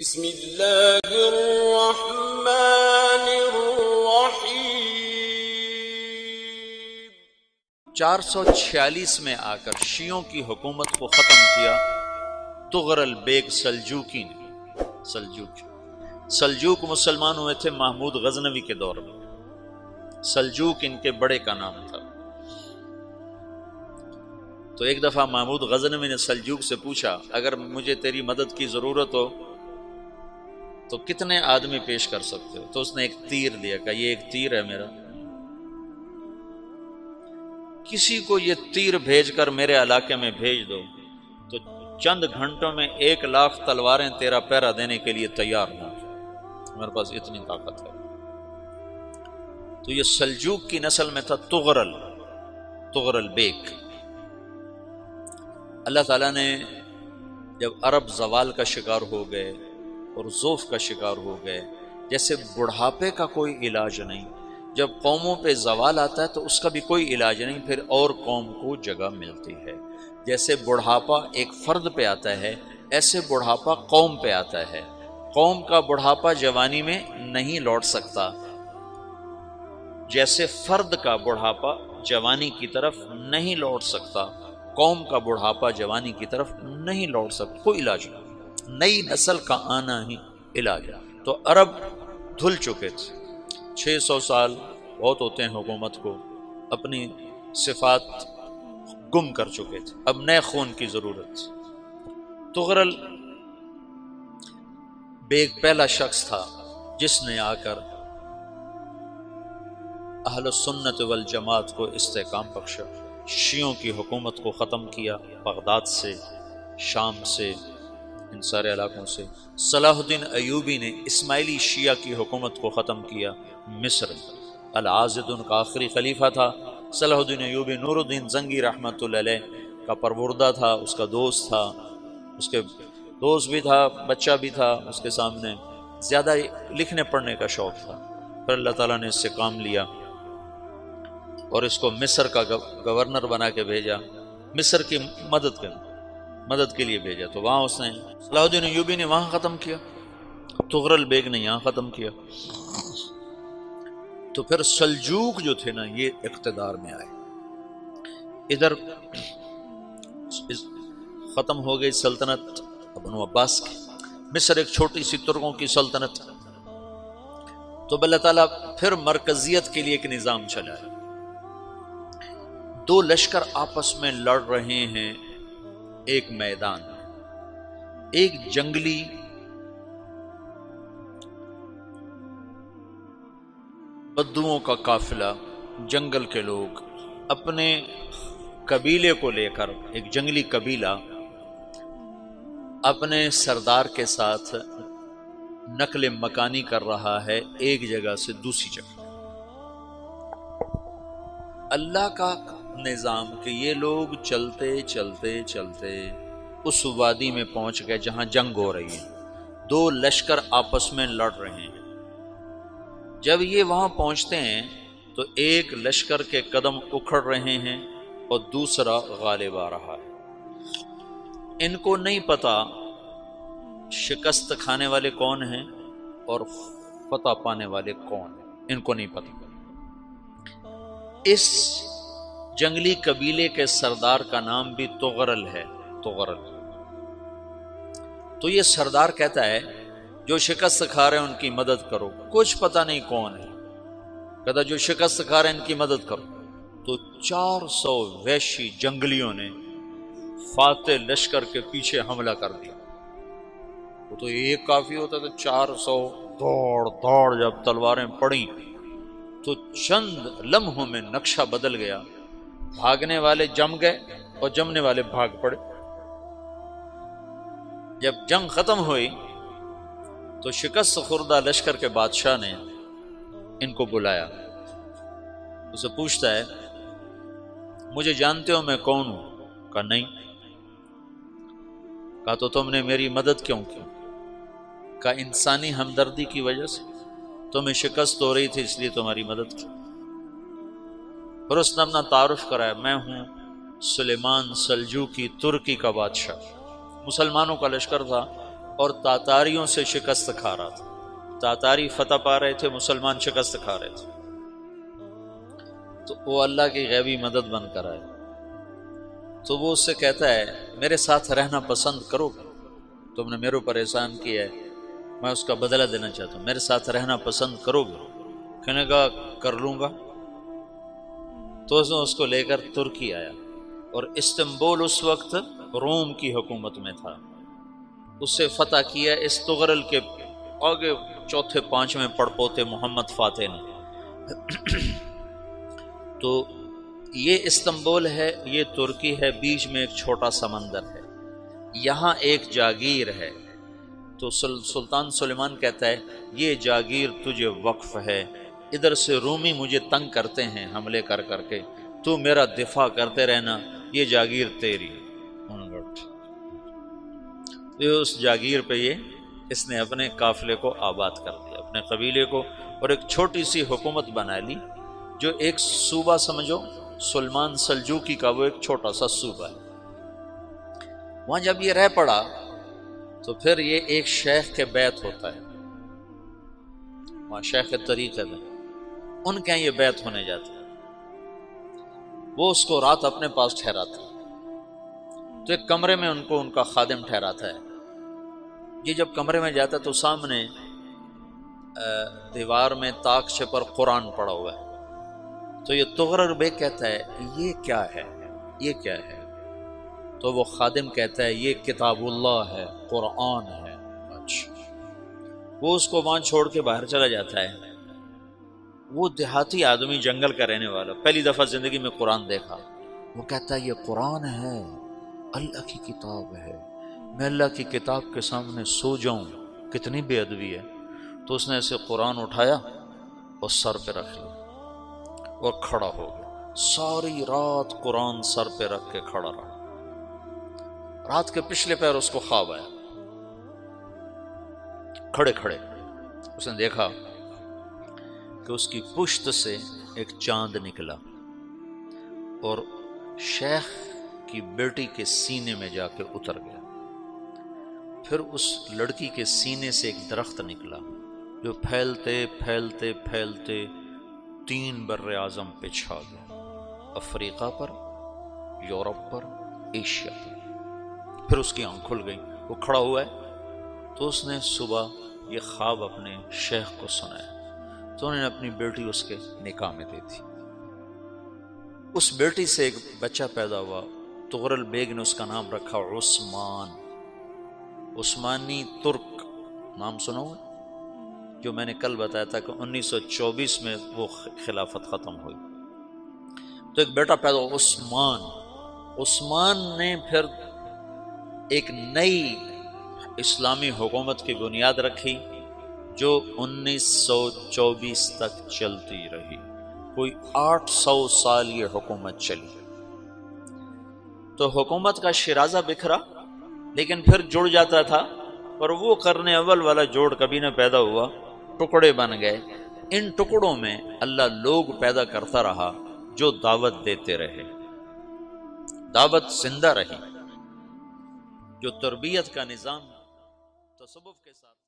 بسم اللہ الرحمن الرحیم 446 میں آ کر شیعوں کی حکومت کو ختم کیا طغرل بیگ سلجوقی نے۔ سلجوق مسلمان ہوئے تھے محمود غزنوی کے دور میں۔ سلجوق ان کے بڑے کا نام تھا۔ تو ایک دفعہ محمود غزنوی نے سلجوق سے پوچھا، اگر مجھے تیری مدد کی ضرورت ہو تو کتنے آدمی پیش کر سکتے ہو؟ تو اس نے ایک تیر دیا، کہا یہ ایک تیر ہے میرا، کسی کو یہ تیر بھیج کر میرے علاقے میں بھیج دو تو چند گھنٹوں میں 1,00,000 تلواریں تیرا پہرا دینے کے لیے تیار ہوں، میرے پاس اتنی طاقت ہے۔ تو یہ سلجوق کی نسل میں تھا طغرل بیگ۔ اللہ تعالیٰ نے جب عرب زوال کا شکار ہو گئے اور ضعف کا شکار ہو گئے، جیسے بڑھاپے کا کوئی علاج نہیں، جب قوموں پہ زوال آتا ہے تو اس کا بھی کوئی علاج نہیں، پھر اور قوم کو جگہ ملتی ہے۔ جیسے بڑھاپا ایک فرد پہ آتا ہے، ایسے بڑھاپا قوم پہ آتا ہے۔ قوم کا بڑھاپا جوانی میں نہیں لوٹ سکتا، جیسے فرد کا بڑھاپا جوانی کی طرف نہیں لوٹ سکتا، قوم کا بڑھاپا جوانی کی طرف نہیں لوٹ سکتا، کوئی علاج نہیں، نئی نسل کا آنا ہی علاج ہے۔ تو عرب دھل چکے تھے، 600 سال بہت ہوتے ہیں حکومت کو، اپنی صفات گم کر چکے تھے، اب نئے خون کی ضرورت تھی۔ طغرل بیگ پہلا شخص تھا جس نے آ کر اہل سنت والجماعت کو استحکام بخشا، شیعوں کی حکومت کو ختم کیا، بغداد سے، شام سے، ان سارے علاقوں سے۔ صلاح الدین ایوبی نے اسماعیلی شیعہ کی حکومت کو ختم کیا، مصر۔ العاضد ان کا آخری خلیفہ تھا۔ صلاح الدین ایوبی نور الدین زنگی رحمۃ اللہ علیہ کا پروردہ تھا، اس کا دوست تھا، اس کے دوست بھی تھا، بچہ بھی تھا اس کے سامنے، زیادہ لکھنے پڑھنے کا شوق تھا۔ پھر اللہ تعالیٰ نے اس سے کام لیا اور اس کو مصر کا گورنر بنا کے بھیجا، مصر کی مدد کے لیے بھیجا۔ تو وہاں اس نے صلاح الدین ایوبی نے وہاں ختم کیا، طغرل بیگ نے یہاں ختم کیا۔ تو پھر سلجوق جو تھے نا، یہ اقتدار میں آئے، ادھر ختم ہو گئی سلطنت بنو عباس کی، مصر ایک چھوٹی سی ترکوں کی سلطنت۔ تو اللہ تعالیٰ پھر مرکزیت کے لیے ایک نظام چلایا۔ دو لشکر آپس میں لڑ رہے ہیں ایک میدان میں، ایک جنگلی بدوؤں کا قافلہ، جنگل کے لوگ اپنے قبیلے کو لے کر، ایک جنگلی قبیلہ اپنے سردار کے ساتھ نقل مکانی کر رہا ہے ایک جگہ سے دوسری جگہ۔ اللہ کا نظام کہ یہ لوگ چلتے چلتے چلتے اس وادی میں پہنچ گئے جہاں جنگ ہو رہی ہے، دو لشکر آپس میں لڑ رہے ہیں۔ جب یہ وہاں پہنچتے ہیں تو ایک لشکر کے قدم اکھڑ رہے ہیں اور دوسرا غالب آ رہا ہے۔ ان کو نہیں پتا شکست کھانے والے کون ہیں اور فتح پانے والے کون ہیں، ان کو نہیں پتا۔ اس جنگلی قبیلے کے سردار کا نام بھی طغرل ہے، طغرل۔ تو یہ سردار کہتا ہے جو شکست کھا رہے ہیں ان کی مدد کرو، کچھ پتہ نہیں کون ہے، کہتا جو شکست کھا رہے ہیں ان کی مدد کرو۔ تو 400 وحشی جنگلیوں نے فاتح لشکر کے پیچھے حملہ کر دیا۔ وہ تو ایک کافی ہوتا تھا، 400 دوڑ جب تلواریں پڑیں تو چند لمحوں میں نقشہ بدل گیا، بھاگنے والے جم گئے اور جمنے والے بھاگ پڑے۔ جب جنگ ختم ہوئی تو شکست خوردہ لشکر کے بادشاہ نے ان کو بلایا، اسے پوچھتا ہے مجھے جانتے ہو میں کون ہوں؟ کہا نہیں۔ کہا تو تم نے میری مدد کیوں کی؟ کہا انسانی ہمدردی کی وجہ سے، تمہیں شکست ہو رہی تھی اس لیے تمہاری مدد کی۔ پھر اس نے اپنا تعارف کرایا، میں ہوں سلیمان سلجوقی، ترکی کا بادشاہ۔ مسلمانوں کا لشکر تھا، اور تاتاریوں سے شکست کھا رہا تھا. تاتاری فتح پا رہے تھے، مسلمان شکست کھا رہے تھے. تو وہ اللہ کی غیبی مدد بن کر آئے. تو وہ اس سے کہتا ہے میرے ساتھ رہنا پسند کرو گے؟ تم نے میرے اوپر احسان کیا ہے، میں اس کا بدلہ دینا چاہتا ہوں، میرے ساتھ رہنا پسند کرو گے؟ کہنے کا کر لوں گا. تو اس کو لے کر ترکی آیا، اور استنبول اس وقت روم کی حکومت میں تھا. اسے فتح کیا اس تغرل کے آگے چوتھے پانچویں پڑپوتے محمد فاتح نے. تو یہ استنبول ہے، یہ ترکی ہے، بیچ میں ایک چھوٹا سمندر ہے، یہاں ایک جاگیر ہے. تو سلطان سلیمان کہتا ہے یہ جاگیر تجھے وقف ہے، ادھر سے رومی مجھے تنگ کرتے ہیں حملے کر کر کے، تو میرا دفاع کرتے رہنا، یہ جاگیر تیری. اس جاگیر پہ اس نے اپنے قافلے کو آباد کر دیا، اپنے قبیلے کو، اور ایک چھوٹی سی حکومت بنا لی، جو ایک صوبہ سمجھو سلمان سلجوقی کا، وہ ایک چھوٹا سا صوبہ ہے. وہاں جب یہ رہ پڑا تو پھر یہ ایک شیخ کے بیعت ہوتا ہے، وہاں شیخ طریقے میں ان کے یہ بیعت ہونے جاتا ہے. وہ اس کو رات اپنے پاس ٹھہراتا ہے، تو ایک کمرے میں ان کو ان کا خادم ٹھہراتا ہے. یہ جب کمرے میں جاتا ہے تو سامنے دیوار میں طاقچے پر قرآن پڑا ہوا ہے. تو یہ تغرل بیگ کہتا ہے یہ کیا ہے، یہ کیا ہے؟ تو وہ خادم کہتا ہے یہ کتاب اللہ ہے، قرآن ہے. اچھا. وہ اس کو وہاں چھوڑ کے باہر چلا جاتا ہے. وہ دیہاتی آدمی، جنگل کا رہنے والا، پہلی دفعہ زندگی میں قرآن دیکھا. وہ کہتا ہے یہ قرآن ہے، اللہ کی کتاب ہے، میں اللہ کی کتاب کے سامنے سو جاؤں، کتنی بے ادبی ہے. تو اس نے ایسے قرآن اٹھایا اور سر پہ رکھ لیا اور کھڑا ہو گیا. ساری رات قرآن سر پہ رکھ کے کھڑا رہا. رات کے پچھلے پہر اس کو خواب آیا، کھڑے کھڑے اس نے دیکھا کہ اس کی پشت سے ایک چاند نکلا اور شیخ کی بیٹی کے سینے میں جا کے اتر گیا. پھر اس لڑکی کے سینے سے ایک درخت نکلا جو پھیلتے پھیلتے پھیلتے 3 بر اعظم پہ چھا گیا، افریقہ پر، یورپ پر، ایشیا پر. پھر اس کی آنکھ کھل گئی، وہ کھڑا ہوا ہے. تو اس نے صبح یہ خواب اپنے شیخ کو سنایا. تو انہوں نے اپنی بیٹی اس کے نکاح میں دی تھی. اس بیٹی سے ایک بچہ پیدا ہوا. تغرل بیگ نے اس کا نام رکھا عثمان. عثمانی ترک نام سنا ہوا، جو میں نے کل بتایا تھا کہ 1924 میں وہ خلافت ختم ہوئی. تو ایک بیٹا پیدا ہوا عثمان. عثمان نے پھر ایک نئی اسلامی حکومت کی بنیاد رکھی جو 1924 تک چلتی رہی. کوئی 800 سال یہ حکومت چلی. تو حکومت کا شیرازہ بکھرا لیکن پھر جڑ جاتا تھا، اور وہ قرن اول والا جوڑ کبھی نہ پیدا ہوا، ٹکڑے بن گئے. ان ٹکڑوں میں اللہ لوگ پیدا کرتا رہا جو دعوت دیتے رہے، دعوت زندہ رہی. جو تربیت کا نظام تصوف کے ساتھ